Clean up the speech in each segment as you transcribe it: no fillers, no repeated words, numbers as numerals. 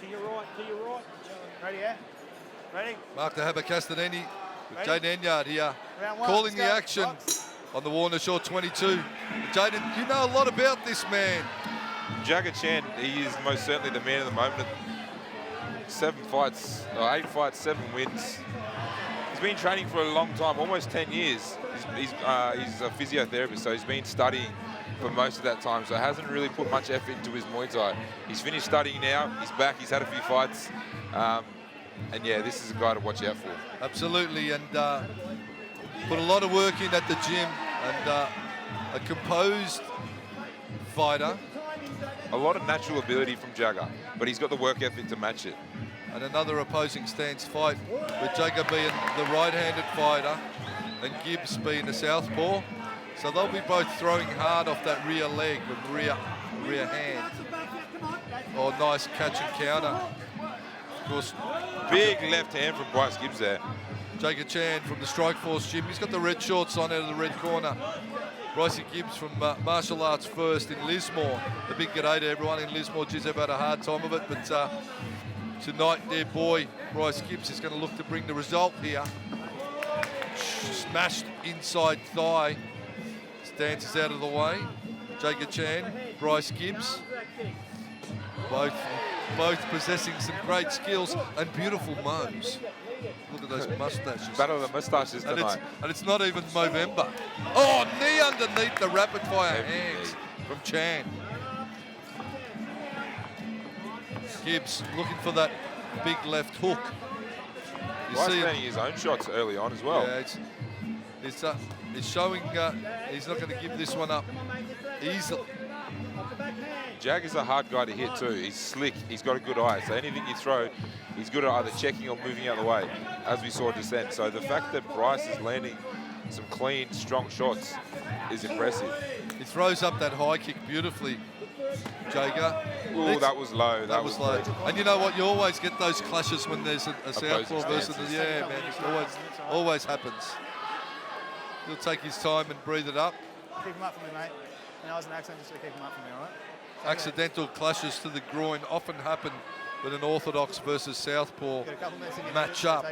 To your right, to your right. Ready, yeah? Ready? Mark the Hammer Castanini with Jaden Enyard here, Round one, calling the let's go. action Box. on the WOTS22. Jaden, you know a lot about this man. Jaga Chan, he is most certainly the man of the moment. 7 fights, or 8 fights, 7 wins. He's been training for a long time, almost 10 years. He's a physiotherapist, so he's been studying for most of that time, so hasn't really put much effort into his Muay Thai. He's finished studying now, he's back, he's had a few fights. And yeah, this is a guy to watch out for. Absolutely, and put a lot of work in at the gym, and a composed fighter. A lot of natural ability from Jaga, but he's got the work ethic to match it. And another opposing stance fight, with Jaga being the right-handed fighter and Gibbs being the southpaw. So they'll be both throwing hard off that rear leg with rear hand. Oh, nice catch and counter. Of course, big left hand from Bryce Gibbs there. Jaga Chan from the Strikeforce Gym. He's got the red shorts on out of the red corner. Bryce Gibbs from Martial Arts First in Lismore. A big g'day to everyone in Lismore. Geez, they've had a hard time of it, but tonight their boy Bryce Gibbs is going to look to bring the result here. Smashed inside thigh. Dances out of the way. Jaga Chan, Bryce Gibbs. Both possessing some great skills and beautiful mows. Look at those mustaches. Battle of the mustaches tonight. And it's not even Movember. Oh, knee underneath the rapid fire hands from Chan. Gibbs looking for that big left hook. You Bryce see landing his own shots early on as well. Yeah, it's showing he's not going to give this one up easily. Jag is a hard guy to hit too. He's slick, he's got a good eye. So anything you throw, he's good at either checking or moving out of the way, as we saw just then. So the fact that Bryce is landing some clean, strong shots is impressive. He throws up that high kick beautifully, Jaga. Oh, that was low. That was low. And you know what? You always get those clashes when there's a southpaw versus yeah, man. It always happens. He'll take his time and breathe it up. Keep him up for me, mate. And I was an accident, just to keep him up for me, all right? Accidental clashes to the groin often happen with an orthodox versus southpaw match up.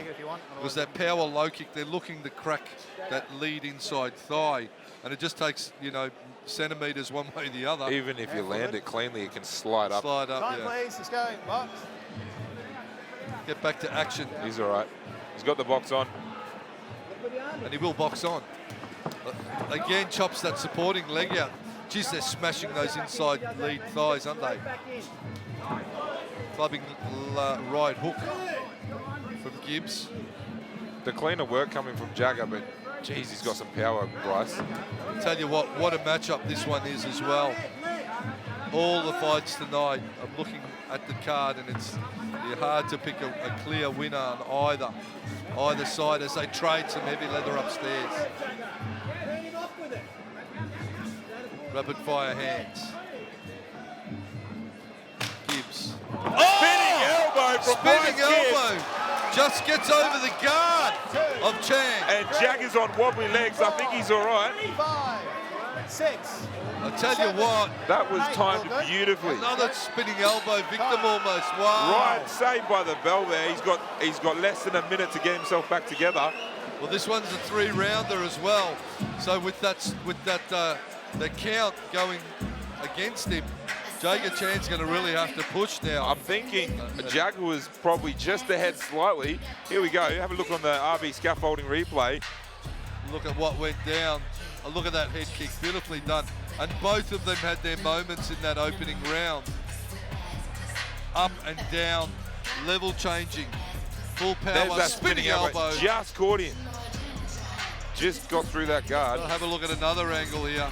Because that power low kick, they're looking to crack that lead inside thigh. And it just takes, you know, centimetres one way or the other. Even if you land it cleanly, it can slide up. Slide up, Time, yeah. please. Let's go. Box. Get back to action. He's all right. He's got the box on. And he will box on. Again, chops that supporting leg out. Geez, they're smashing those inside lead thighs, aren't they? Clubbing right hook from Gibbs. The cleaner work coming from Jaga, but geez, he's got some power, Bryce. I'll tell you what a matchup this one is as well. All the fights tonight, I'm looking at the card, and it's hard to pick a clear winner on either side as they trade some heavy leather upstairs. Rapid fire hands. Gibbs. Spinning elbow from Spinning Bryce elbow. Gibbs. Just gets over the guard of Chan. And Jaga's on wobbly legs. I think he's all right. 5, 6. I tell you what, That was timed beautifully. another spinning elbow victim almost. Wow. Right, saved by the bell there. He's got less than a minute to get himself back together. Well, this one's a 3-rounder as well. So with the count going against him, Jaga Chan's going to really have to push now. I'm thinking Jaga was probably just ahead slightly. Here we go. Have a look on the RB scaffolding replay. Look at what went down. Oh, look at that head kick, beautifully done. And both of them had their moments in that opening round. Up and down, level changing, full power, There's that spinning elbow. Just caught him. Just got through that guard. I'll have a look at another angle here.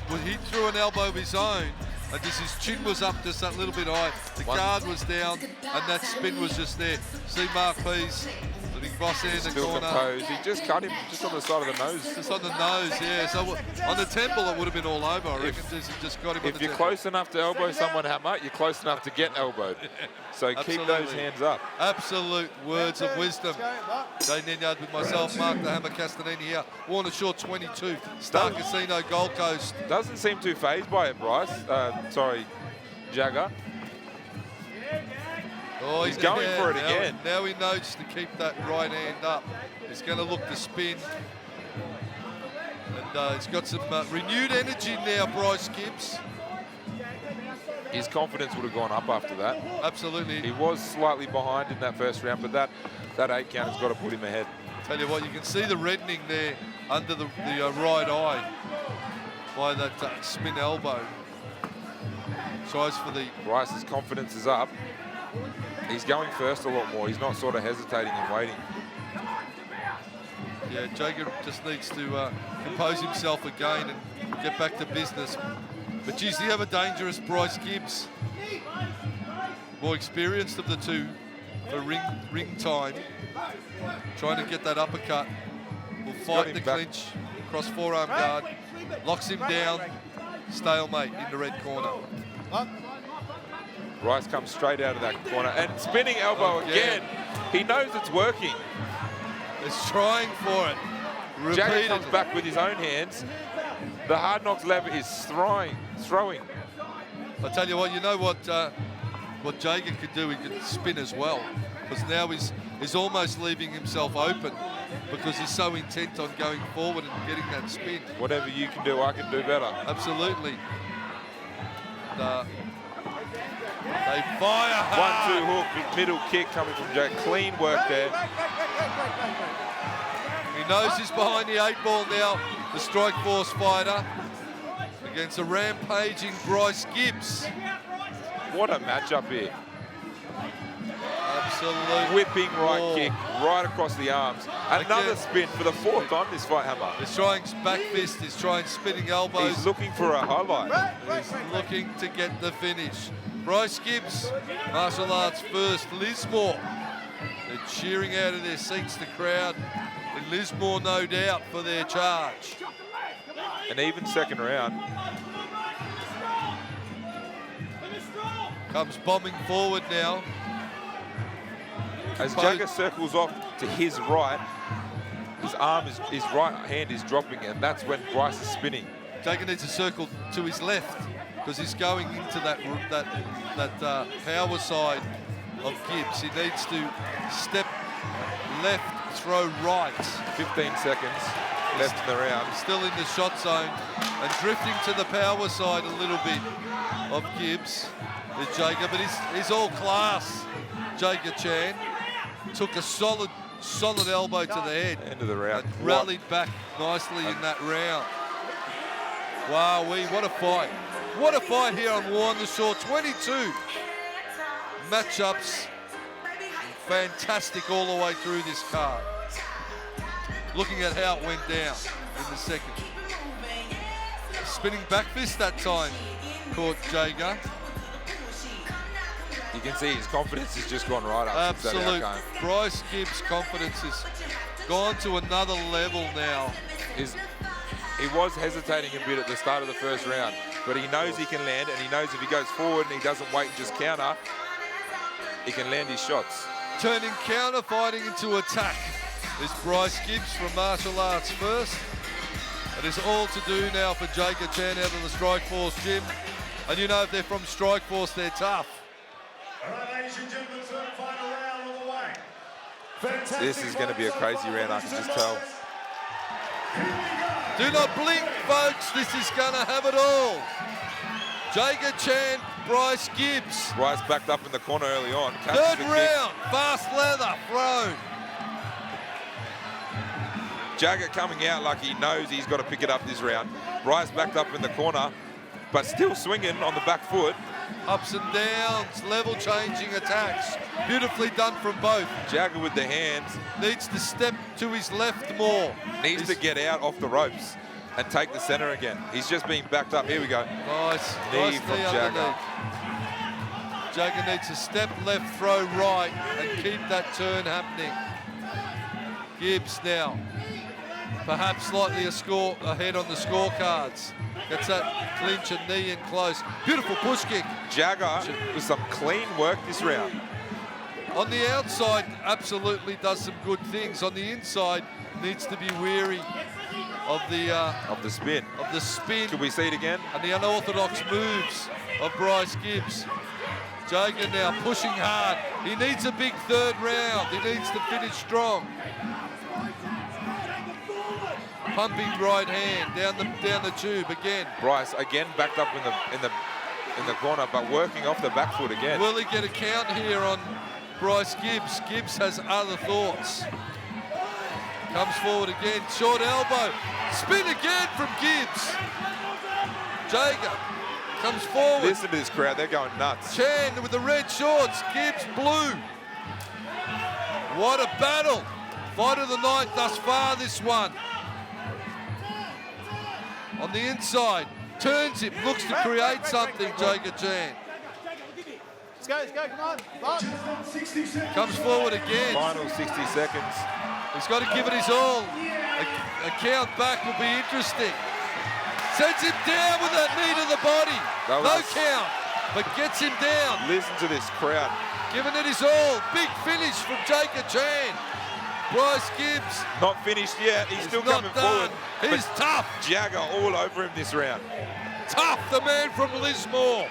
Well, he threw an elbow of his own, and his chin was up just that little bit high. The guard was down, and that spin was just there. See Mark Pease, the big boss there in the Still corner. composed. He just cut him just on the side of the nose. Just on the nose, yeah. So on the temple, it would have been all over, I reckon. Just got him on the If you're temple. close enough to elbow someone, Hammer, you're close enough to get elbowed. So keep those Absolutely. hands up. Absolute words of wisdom. Jaden Enyard with myself, Mark the Hammer Castanini here. WOTS22, Star Casino, Gold Coast. Doesn't seem too phased by it, Bryce. Sorry, Jaga. Oh, he's going for it now, again. Now he knows to keep that right hand up. He's going to look to spin. And he's got some renewed energy now, Bryce Gibbs. His confidence would have gone up after that. Absolutely. He was slightly behind in that first round, but that 8 count has got to put him ahead. Tell you what, you can see the reddening there under the right eye by that spin elbow. Tries for the... Bryce's confidence is up. He's going first a lot more. He's not sort of hesitating and waiting. Yeah, Jaga just needs to compose himself again and get back to business. But geez, you have a dangerous Bryce Gibbs. More experienced of the two for ring time. Trying to get that uppercut. Will fight the clinch. Cross forearm guard. Locks him down. Stalemate in the red corner. Bryce comes straight out of that corner and spinning elbow again. He knows it's working. He's trying for it. Jaga comes back with his own hands. The hard knocks lever is throwing. I tell you what, you know what Jaga could do? He could spin as well, because now he's almost leaving himself open because he's so intent on going forward and getting that spin. Whatever you can do, I can do better. Absolutely. They fire hard. 1-2 hook, middle kick coming from Jaga. Clean work there. He knows he's behind the 8 ball now, the Strikeforce fighter, against a rampaging Bryce Gibbs. What a matchup here. Absolute whipping right kick right across the arms. Another spin for the 4th time this fight, Hammer. He's trying back fist, he's trying spinning elbows. He's looking for a highlight. He's looking to get the finish. Bryce Gibbs, martial arts first, Lismore. They're cheering out of their seats, the crowd in Lismore, no doubt, for their charge. An even 2nd round. Comes bombing forward now. As Jaga circles off to his right, his right hand is dropping, and that's when Bryce is spinning. Jaga needs to circle to his left because he's going into that power side of Gibbs. He needs to step left, throw right. 15 seconds left in the round. Still in the shot zone and drifting to the power side a little bit of Gibbs. There's Jaga, but he's all class. Jaga Chan took a solid elbow to the head. End of the round. And rallied back nicely in that round. Wow, what a fight. What a fight here on War on the Shore. 22 matchups. Fantastic all the way through this card. Looking at how it went down in the second. Spinning back fist that time caught Jaga. You can see his confidence has just gone right up. Absolute. Bryce Gibbs' confidence has gone to another level now. He was hesitating a bit at the start of the first round, but he knows he can land, and he knows if he goes forward and he doesn't wait and just counter, he can land his shots. Turning counter fighting into attack. This Bryce Gibbs from martial arts first. It is all to do now for Jaga Chan out of the Strikeforce Gym. And you know if they're from Strikeforce, they're tough. All right, ladies and gentlemen, third final round on the way. Fantastic. This is going to be a crazy round, I can just tell. Do not blink, folks. This is going to have it all. Jaga Chan, Bryce Gibbs. Bryce backed up in the corner early on. Third round, fast leather, thrown. Jaga coming out like he knows he's got to pick it up this round. Bryce backed up in the corner, but still swinging on the back foot. Ups and downs, level-changing attacks. Beautifully done from both. Jaga with the hands. Needs to step to his left more. Needs to get out off the ropes and take the center again. He's just being backed up. Here we go. Nice Knee from Jaga. underneath. Jaga needs to step left, throw right, and keep that turn happening. Gibbs now, perhaps slightly ahead on the scorecards. Gets that clinch and knee in close. Beautiful push kick. Jaga with some clean work this round. On the outside, absolutely does some good things. On the inside, needs to be wary of the spin. Of the spin. Could we see it again? And the unorthodox moves of Bryce Gibbs. Jaga now pushing hard. He needs a big third round. He needs to finish strong. Pumping right hand down the tube again. Bryce again backed up in the corner, but working off the back foot again. Will he get a count here on Bryce Gibbs? Gibbs has other thoughts. Comes forward again, short elbow. Spin again from Gibbs. Jaga comes forward. Listen to this crowd, they're going nuts. Chan with the red shorts, Gibbs blue. What a battle. Fight of the night thus far, this one. On the inside, turns him, looks to create something, Jaga Chan. Let's go, come on. Bob. Comes forward again. Final 60 seconds. He's got to give it his all. A count back will be interesting. Sends him down with that knee to the body. No count, but gets him down. Listen to this crowd. Giving it his all. Big finish from Jaga Chan. Bryce Gibbs. Not finished yet. He's still coming forward. He's tough. Jaga all over him this round. Tough, the man from Lismore.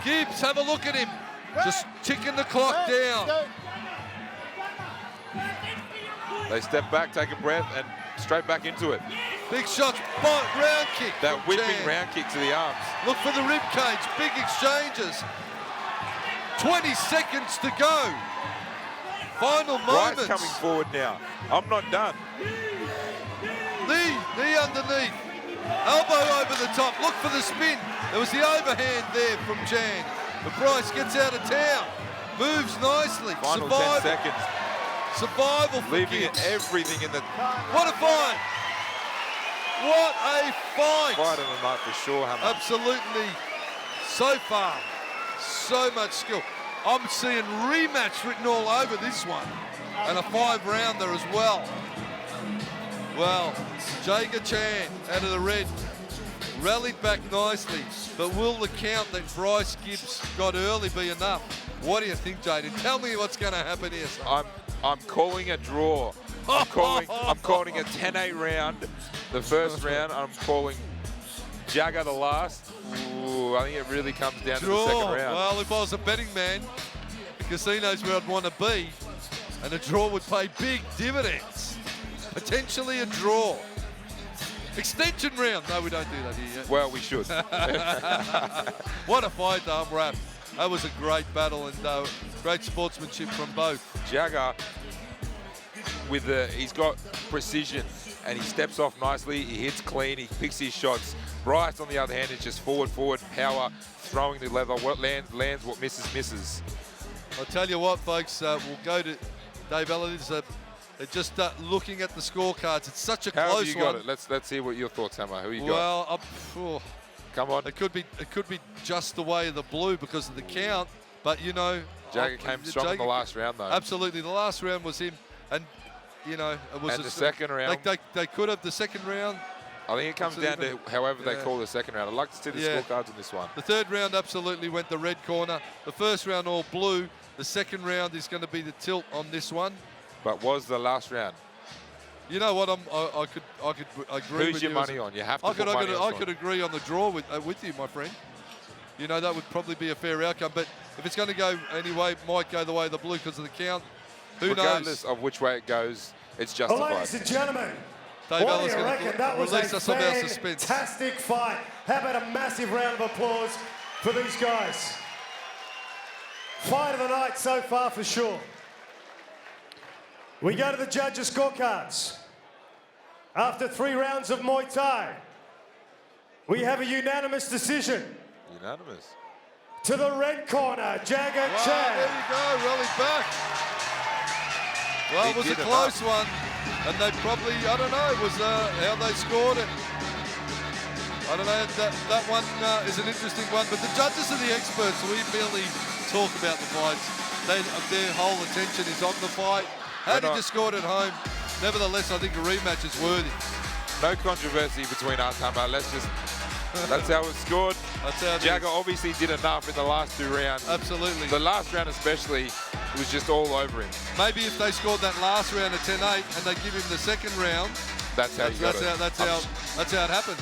Gibbs, have a look at him. Just ticking the clock down. They step back, take a breath, and straight back into it. Big shots, round kick. That from whipping Chan. round kick to the arms. Look for the rib cage, big exchanges. 20 seconds to go. Final Bryce moments. coming forward now. I'm not done. Knee underneath. Elbow over the top. Look for the spin. There was the overhand there from Chan. But Bryce gets out of town. Moves nicely. Final Survival. 10 seconds. Survival for Leaving Gibbs. everything in the What a fight. What a fight. fight of the night for sure, Hammer. Absolutely. So far, so much skill. I'm seeing rematch written all over this one. And a 5-rounder as well. Well, Jaga Chan out of the red rallied back nicely, but will the count that Bryce Gibbs got early be enough? What do you think, Jaden? Tell me what's going to happen here, son. I'm calling a draw. I'm calling a 10-8 round. The first round, I'm calling Jaga the last. Ooh, I think it really comes down to the second round. Well, if I was a betting man, the casino's where I'd want to be, and a draw would pay big dividends. Potentially a draw. Extension round. No, we don't do that here yet. Well, we should. What a fight, though. I'm wrapped. That was a great battle and great sportsmanship from both. Jaga, he's got precision and he steps off nicely. He hits clean. He picks his shots. Bryce, on the other hand, is just forward, power, throwing the leather. What lands, what misses. I'll tell you what, folks. We'll go to Dave Ellis. Just looking at the scorecards. It's such a close one. How have you got it? Let's hear what your thoughts, Hammer. Who you got? Well, come on. It could be just the way of the blue because of the count, but you know, Jaga came strong in the last round, though. Absolutely, the last round was him, and you know, it was the second round. They could have the second round. I think it comes down to however they call the second round. I'd like to see the scorecards on this one. The third round absolutely went the red corner. The first round all blue. The second round is going to be the tilt on this one. But was the last round? You know what? I could agree. Who's with your you money on? You have to put money on. I could agree on the draw with you, my friend. You know, that would probably be a fair outcome. But if it's going to go anyway, it might go the way of the blue because of the count. Who Regardless knows? of which way it goes, it's justified. Well, ladies and gentlemen, Dave what do Ellis you going reckon? to That was release a us of our suspense. fantastic fight. How about a massive round of applause for these guys? Fight of the night so far for sure. We go to the judges' scorecards. After 3 rounds of Muay Thai, we have a unanimous decision. Unanimous. To the red corner, Jaga Chan. There you go, rallied back. Well, it was a close one, and they probably, I don't know, it was how they scored it. I don't know, that one is an interesting one, but the judges are the experts. We merely talk about the fights. Their whole attention is on the fight. How did you score it at home? Nevertheless, I think a rematch is worthy. No controversy between us, Hammer. That's how it scored. That's how it Jaga is. obviously did enough in the last 2 rounds. Absolutely. The last round especially, it was just all over him. Maybe if they scored that last round at 10-8 and they give him the second round, That's how that's how it happened.